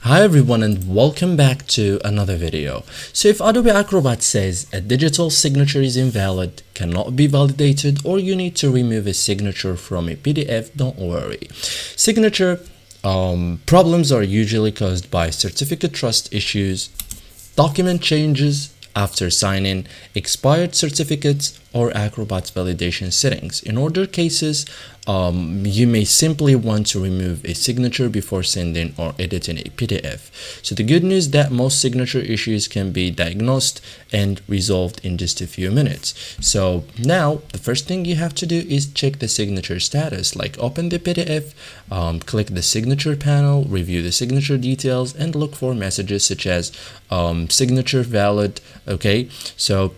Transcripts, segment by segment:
Hi everyone and welcome back to another video. So if Adobe Acrobat says a digital signature is invalid, cannot be validated, or you need to remove a signature from a PDF, don't worry. Signature problems are usually caused by certificate trust issues, document changes after signing, expired certificates, or Acrobat's validation settings. In other cases, you may simply want to remove a signature before sending or editing a PDF. So the good news is that most signature issues can be diagnosed and resolved in just a few minutes. So now the first thing you have to do is check the signature status, like open the PDF, click the signature panel, review the signature details, and look for messages such as signature valid. Okay, so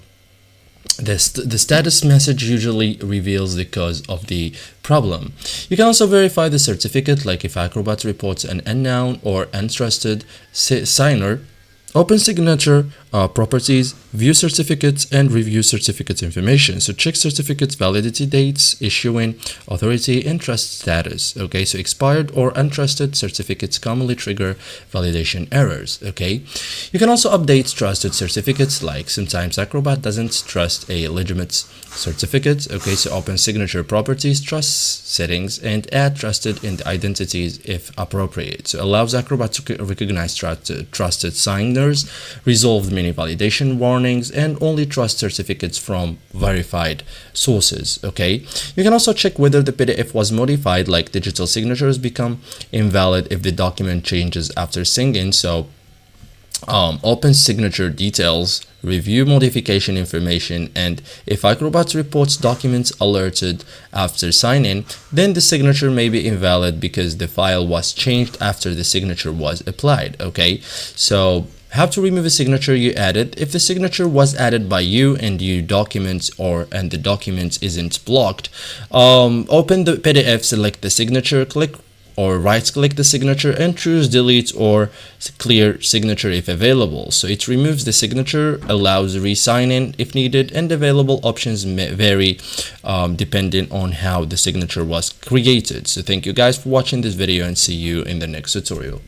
the status message usually reveals the cause of the problem. You can also verify the certificate, like if Acrobat reports an unknown or untrusted signer. Open signature properties, view certificates, and review certificates information. So check certificates validity dates, issuing authority, and trust status. Okay, so expired or untrusted certificates commonly trigger validation errors. Okay, you can also update trusted certificates, like sometimes Acrobat doesn't trust a legitimate certificate. Okay, so open signature properties, trust settings, and add trusted in the identities if appropriate. So allows Acrobat to recognize trusted signers, resolve many validation warnings, and only trust certificates from verified sources. Okay, you can also check whether the PDF was modified, like digital signatures become invalid if the document changes after signing. So open signature details, review modification information, and if Acrobat reports documents alerted after signing, then the signature may be invalid because the file was changed after the signature was applied. Okay, so how to remove a signature you added. If the signature was added by you and you documents and the document isn't blocked, open the PDF, select the signature, click or right click the signature, and choose delete or clear signature if available. So it removes the signature, allows re-signing if needed, and available options may vary depending on how the signature was created. So thank you guys for watching this video, and see you in the next tutorial.